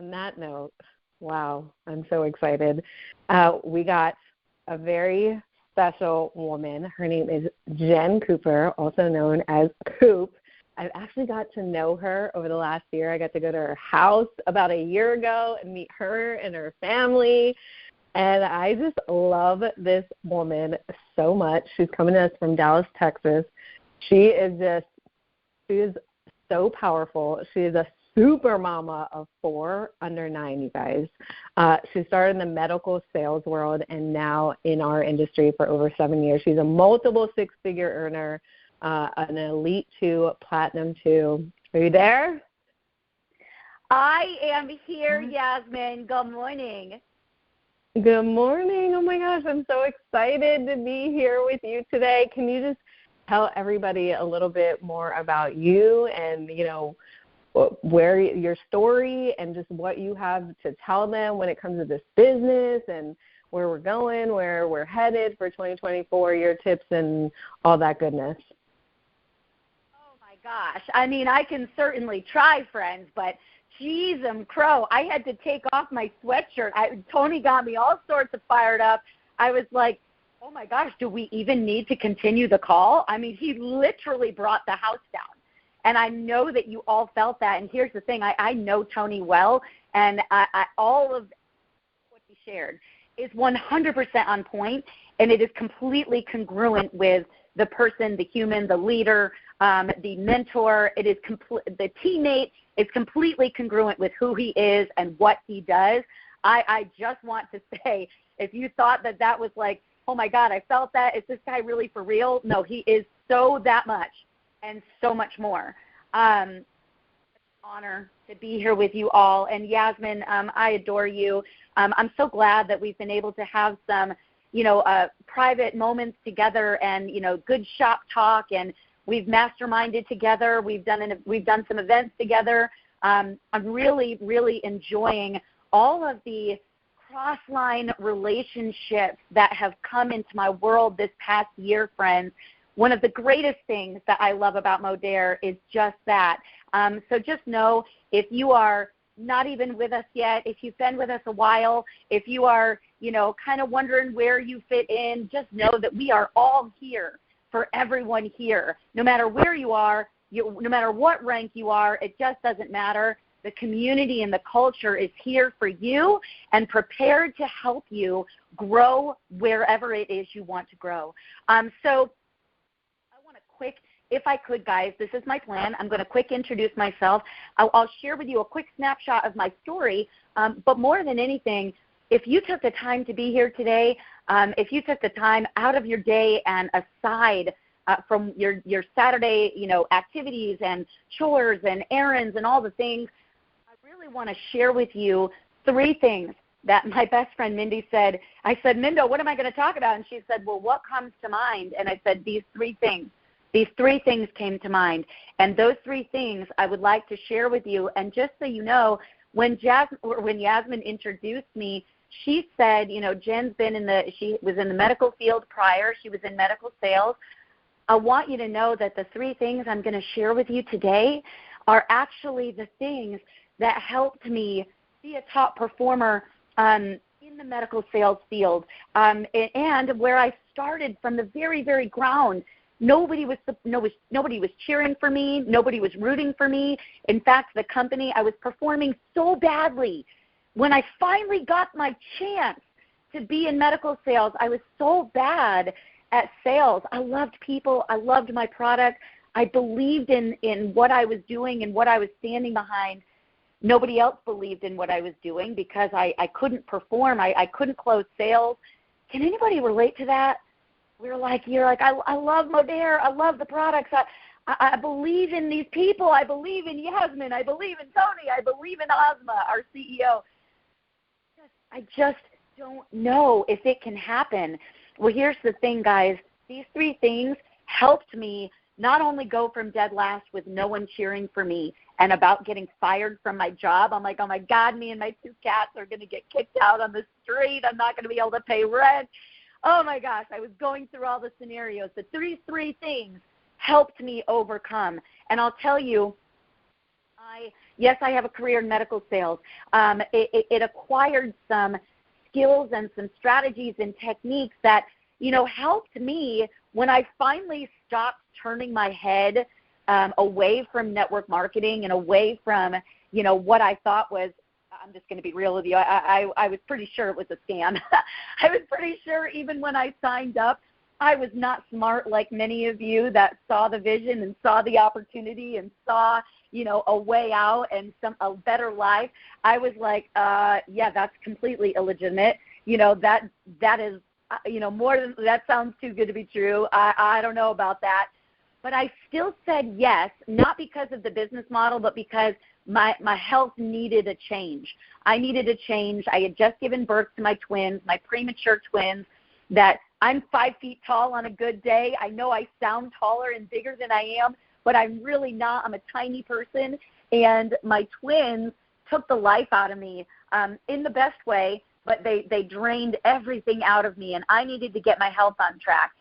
on that note, wow, I'm so excited. We got a very special woman. Her name is Jenn Cooper, also known as Coop. I've actually got to know her over the last year. I got to go to her house about a year ago and meet her and her family. And I just love this woman so much. She's coming to us from Dallas, Texas. She is so powerful. She is a super mama of 4 under 9, you guys. She started in the medical sales world and now in our industry for over 7 years. She's a multiple 6-figure earner, an Elite 2, Platinum 2. Are you there? I am here, Yasmin. Good morning. Good morning. Oh, my gosh, I'm so excited to be here with you today. Can you just tell everybody a little bit more about you and, where your story and just what you have to tell them when it comes to this business and where we're going, where we're headed for 2024, your tips and all that goodness. Oh, my gosh. I mean, I can certainly try, friends, but geez, crow. I had to take off my sweatshirt. Tony got me all sorts of fired up. I was like, oh, my gosh, do we even need to continue the call? I mean, he literally brought the house down. And I know that you all felt that. And here's the thing. I know Tony well, and all of what he shared is 100% on point, and it is completely congruent with the person, the human, the leader, the mentor. It is the teammate is completely congruent with who he is and what he does. I just want to say, if you thought that was like, oh, my God, I felt that. Is this guy really for real? No, he is so that much. And so much more. It's an honor to be here with you all. And Yasmin, I adore you. I'm so glad that we've been able to have some, private moments together and, good shop talk. And we've masterminded together. We've done some events together. I'm really, really enjoying all of the cross-line relationships that have come into my world this past year, friends. One of the greatest things that I love about Modere is just that. So just know, if you are not even with us yet, if you've been with us a while, if you are, kind of wondering where you fit in, just know that we are all here for everyone here. No matter where you are, no matter what rank you are, it just doesn't matter. The community and the culture is here for you and prepared to help you grow wherever it is you want to grow. So quick, if I could, guys, this is my plan. I'm going to quick introduce myself. I'll share with you a quick snapshot of my story. But more than anything, if you took the time to be here today, if you took the time out of your day and aside from your Saturday, activities and chores and errands and all the things, I really want to share with you 3 things that my best friend Mindy said. I said, Mindo, what am I going to talk about? And she said, well, what comes to mind? And I said, these 3 things. These 3 things came to mind, and those 3 things I would like to share with you. And just so you know, when Yasmin introduced me, she said, Jenn's she was in the medical field prior. She was in medical sales. I want you to know that the 3 things I'm going to share with you today are actually the things that helped me be a top performer in the medical sales field, and where I started from the very, very ground. Nobody was cheering for me. Nobody was rooting for me. In fact, the company, I was performing so badly. When I finally got my chance to be in medical sales, I was so bad at sales. I loved people. I loved my product. I believed in what I was doing and what I was standing behind. Nobody else believed in what I was doing because I couldn't perform. I couldn't close sales. Can anybody relate to that? You're like, I love Modere. I love the products. I believe in these people. I believe in Yasmin. I believe in Tony. I believe in Ozma, our CEO. I just don't know if it can happen. Well, here's the thing, guys. These 3 things helped me not only go from dead last with no one cheering for me and about getting fired from my job. I'm like, oh, my God, me and my 2 cats are going to get kicked out on the street. I'm not going to be able to pay rent. Oh, my gosh, I was going through all the scenarios. The 3 things helped me overcome. And I'll tell you, Yes, I have a career in medical sales. It acquired some skills and some strategies and techniques that, helped me when I finally stopped turning my head away from network marketing and away from, what I thought was, I'm just going to be real with you. I was pretty sure it was a scam. I was pretty sure even when I signed up, I was not smart like many of you that saw the vision and saw the opportunity and saw, a way out and a better life. I was like, yeah, that's completely illegitimate. That is, more than that sounds too good to be true. I don't know about that. But I still said yes, not because of the business model, but because my health needed a change. I needed a change. I had just given birth to my twins, my premature twins, that I'm 5 feet tall on a good day. I know I sound taller and bigger than I am, but I'm really not. I'm a tiny person. And my twins took the life out of me in the best way, but they drained everything out of me, and I needed to get my health on track.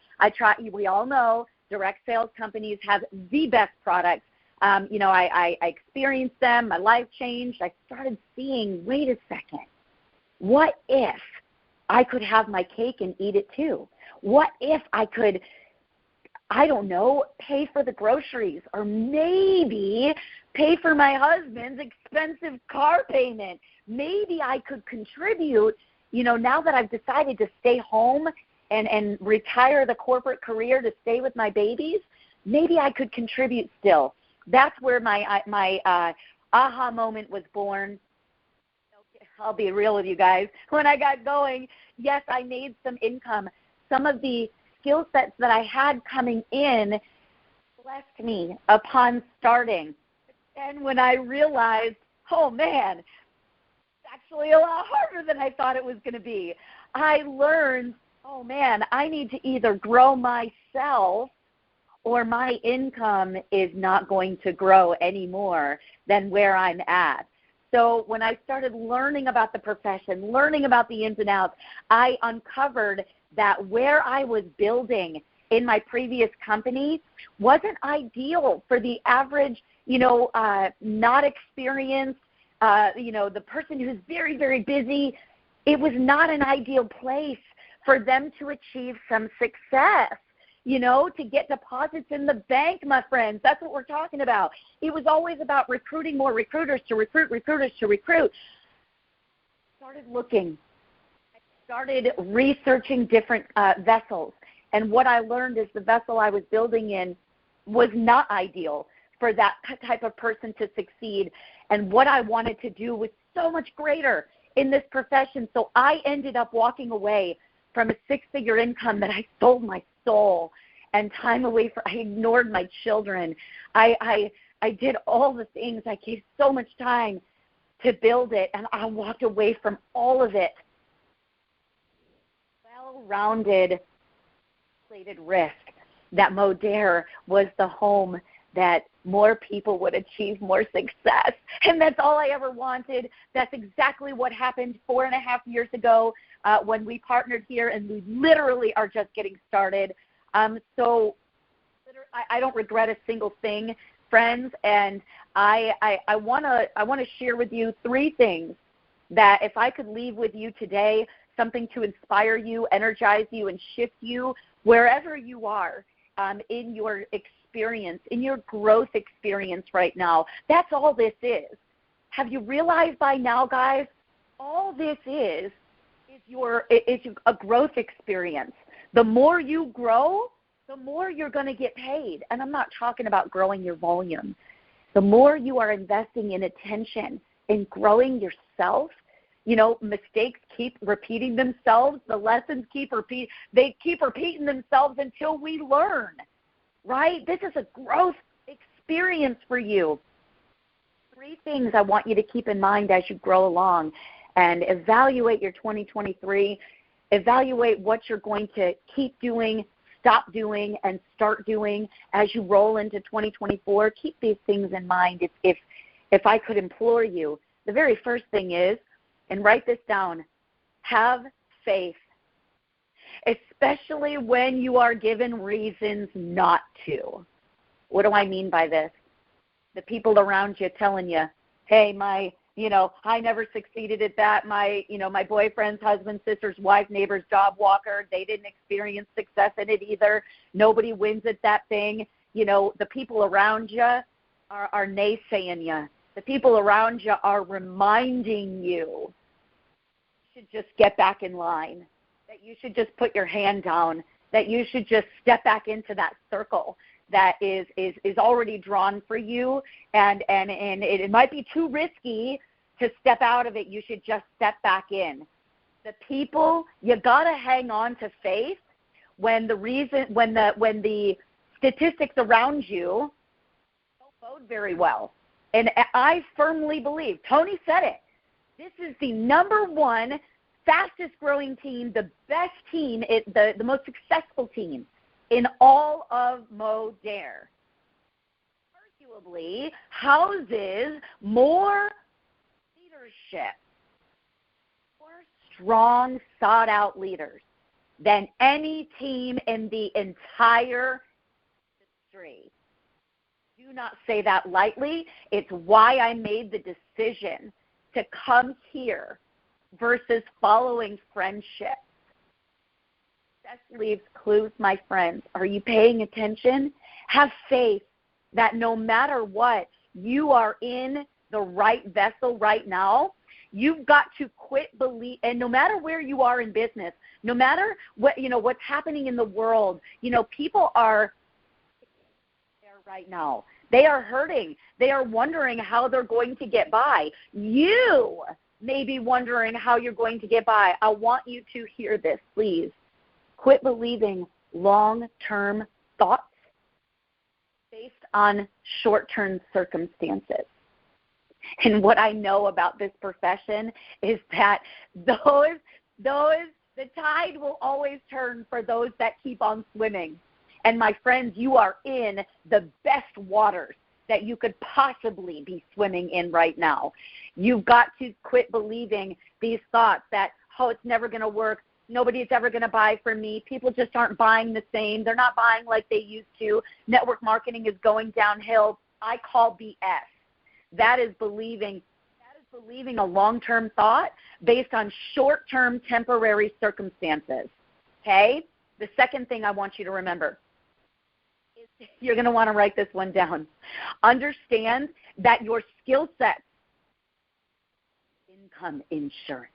We all know direct sales companies have the best products. I experienced them. My life changed. I started seeing, wait a second, what if I could have my cake and eat it too? What if I could, I don't know, pay for the groceries or maybe pay for my husband's expensive car payment? Maybe I could contribute, now that I've decided to stay home and retire the corporate career to stay with my babies, maybe I could contribute still. That's where my aha moment was born. I'll be real with you guys. When I got going, yes, I made some income. Some of the skill sets that I had coming in blessed me upon starting. And when I realized, oh, man, it's actually a lot harder than I thought it was going to be, I learned, oh, man, I need to either grow myself or my income is not going to grow any more than where I'm at. So when I started learning about the profession, learning about the ins and outs, I uncovered that where I was building in my previous company wasn't ideal for the average, not experienced, the person who's very, very busy. It was not an ideal place for them to achieve some success. To get deposits in the bank, my friends. That's what we're talking about. It was always about recruiting more recruiters to recruit recruiters to recruit. I started looking. I started researching different vessels. And what I learned is the vessel I was building in was not ideal for that type of person to succeed. And what I wanted to do was so much greater in this profession. So I ended up walking away from a six-figure income that I sold my soul and time away from. I ignored my children. I did all the things. I gave so much time to build it, and I walked away from all of it. Well-rounded, calculated risk that Modere was the home that more people would achieve more success. And that's all I ever wanted. That's exactly what happened 4.5 years ago when we partnered here, and we literally are just getting started. So I don't regret a single thing, friends, and I want to share with you 3 things that if I could leave with you today, something to inspire you, energize you, and shift you wherever you are in your experience, in your growth experience right now. That's all this is. Have you realized by now, guys, all this is a growth experience. The more you grow, the more you're going to get paid. And I'm not talking about growing your volume. The more you are investing in attention, in growing yourself, mistakes keep repeating themselves. The lessons keep repeating themselves until we learn, right? This is a growth experience for you. 3 things I want you to keep in mind as you grow along and evaluate your 2023. Evaluate what you're going to keep doing, stop doing, and start doing as you roll into 2024. Keep these things in mind. If I could implore you, the very first thing is, and write this down, have faith, especially when you are given reasons not to. What do I mean by this? The people around you telling you, hey, I never succeeded at that. My boyfriend's husband, sister's wife, neighbor's dog walker, they didn't experience success in it either. Nobody wins at that thing. The people around you are naysaying you. The people around you are reminding you should just get back in line, that you should just put your hand down, that you should just step back into that circle that is already drawn for you, and it might be too risky to step out of it. You should just step back in. The people, you got to hang on to faith when the statistics around you don't bode very well. And I firmly believe, Tony said it, this is the number one fastest growing team, the best team, the most successful team in all of Modere. Arguably houses more leadership, more strong, sought-out leaders than any team in the entire industry. Do not say that lightly. It's why I made the decision to come here versus following friendship. Success leaves clues, my friends. Are you paying attention? Have faith that no matter what, you are in the right vessel right now. You've got to quit believe, and no matter where you are in business, no matter what's happening in the world, people are there right now. They are hurting. They are wondering how they're going to get by. You may be wondering how you're going to get by. I want you to hear this, please. Quit believing long-term thoughts based on short-term circumstances. And what I know about this profession is that the tide will always turn for those that keep on swimming. And my friends, you are in the best waters that you could possibly be swimming in right now. You've got to quit believing these thoughts that, it's never going to work. Nobody's ever going to buy from me. People just aren't buying the same. They're not buying like they used to. Network marketing is going downhill. I call BS. That is believing a long-term thought based on short-term temporary circumstances. Okay? The second thing I want you to remember, you're going to want to write this one down. Understand that your skill set, income insurance.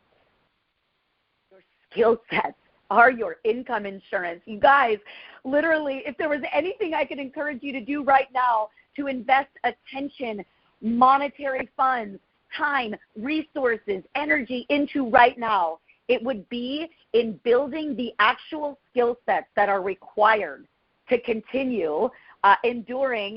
Your skill sets are your income insurance. You guys, literally, if there was anything I could encourage you to do right now to invest attention, monetary funds, time, resources, energy into right now, it would be in building the actual skill sets that are required to continue enduring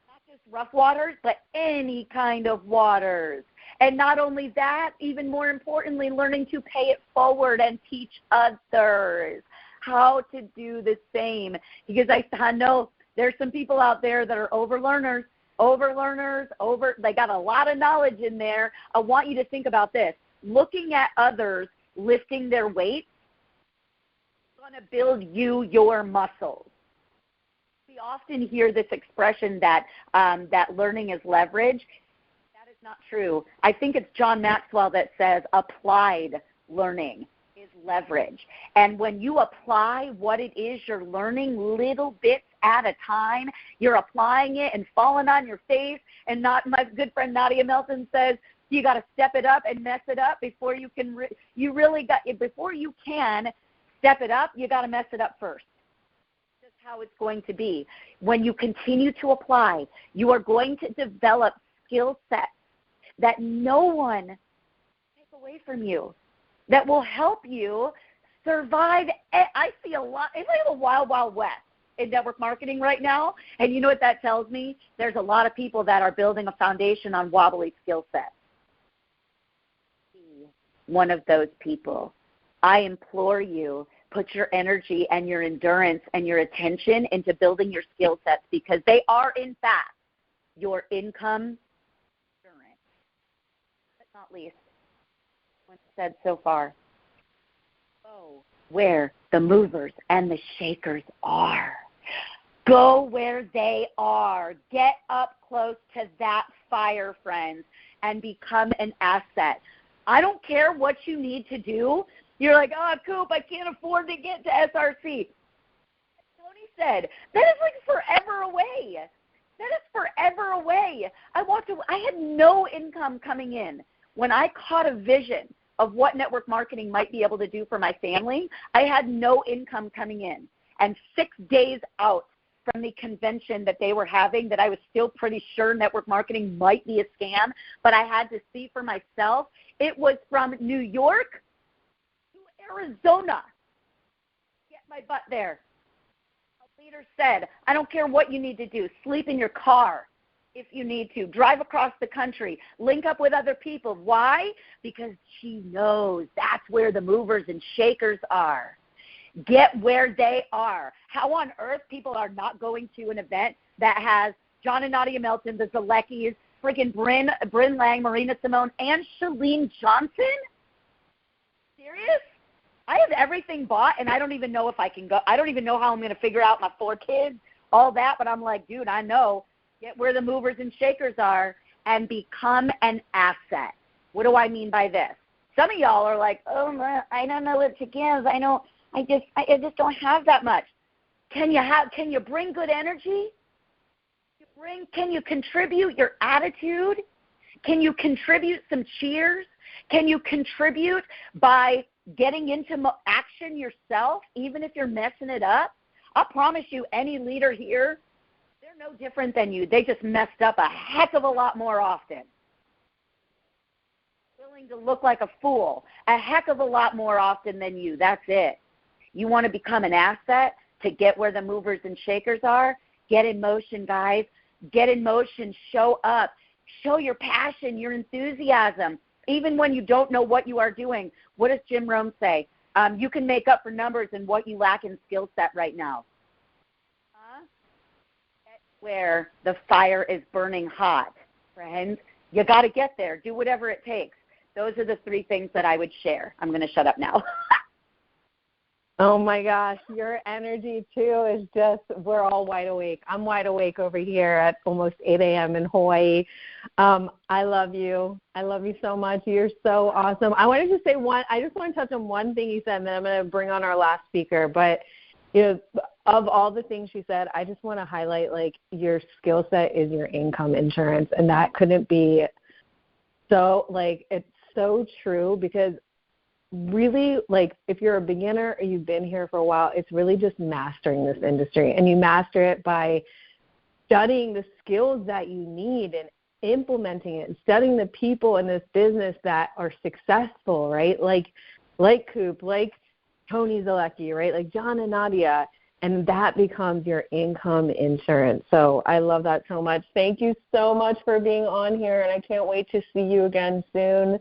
not just rough waters, but any kind of waters. And not only that, even more importantly, learning to pay it forward and teach others how to do the same. Because I know there's some people out there that are overlearners, they got a lot of knowledge in there. I want you to think about this. Looking at others lifting their weights is going to build your muscles. We often hear this expression that learning is leverage. That is not true. I think it's John Maxwell that says applied learning is leverage. And when you apply what it is you're learning little bits at a time, you're applying it and falling on your face. And not my good friend Nadia Melton says, you got to step it up and mess it up before you can. Before you can step it up, you got to mess it up first. That's how it's going to be. When you continue to apply, you are going to develop skill sets that no one can take away from you, that will help you survive. I see a lot. It's like a wild, wild west in network marketing right now. And you know what that tells me? There's a lot of people that are building a foundation on wobbly skill sets. One of those people. I implore you, put your energy and your endurance and your attention into building your skill sets, because they are, in fact, your income insurance. But not least, what's said so far, go where the movers and the shakers are. Go where they are. Get up close to that fire, friends, and become an asset. I don't care what you need to do. You're like, oh, Coop, I can't afford to get to SRC. Tony said, that is like forever away. That is forever away. I had no income coming in. When I caught a vision of what network marketing might be able to do for my family, I had no income coming in. And 6 days out from the convention that they were having, that I was still pretty sure network marketing might be a scam, but I had to see for myself. It was from New York to Arizona. Get my butt there. A leader said, I don't care what you need to do. Sleep in your car if you need to. Drive across the country. Link up with other people. Why? Because she knows that's where the movers and shakers are. Get where they are. How on earth people are not going to an event that has John and Nadia Melton, the Zaleckis, freaking Bryn Lang, Marina Simone, and Shalene Johnson? Serious? I have everything bought, and I don't even know if I can go. I don't even know how I'm going to figure out my 4 kids, all that, but I'm like, dude, I know. Get where the movers and shakers are and become an asset. What do I mean by this? Some of y'all are like, oh, I don't know what to give. I just don't have that much. Can you bring good energy? Can you contribute your attitude? Can you contribute some cheers? Can you contribute by getting into action yourself, even if you're messing it up? I promise you, any leader here, they're no different than you. They just messed up a heck of a lot more often. Willing to look like a fool a heck of a lot more often than you. That's it. You want to become an asset to get where the movers and shakers are? Get in motion, guys. Get in motion. Show up. Show your passion, your enthusiasm. Even when you don't know what you are doing. What does Jim Rohn say? You can make up for numbers in what you lack in skill set right now. Get where the fire is burning hot, friends. You got to get there. Do whatever it takes. Those are the 3 things that I would share. I'm going to shut up now. Oh, my gosh. Your energy, too, is just, we're all wide awake. I'm wide awake over here at almost 8 a.m. in Hawaii. I love you. I love you so much. You're so awesome. I wanted to say I just want to touch on one thing you said, and then I'm going to bring on our last speaker. But, of all the things she said, I just want to highlight, like, your skill set is your income insurance. And that couldn't be so, like, it's so true, because really, like, if you're a beginner or you've been here for a while, it's really just mastering this industry. And you master it by studying the skills that you need and implementing it, and studying the people in this business that are successful, right? Like Coop, like Tony Zalecki, right? Like John and Nadia. And that becomes your income insurance. So I love that so much. Thank you so much for being on here, and I can't wait to see you again soon.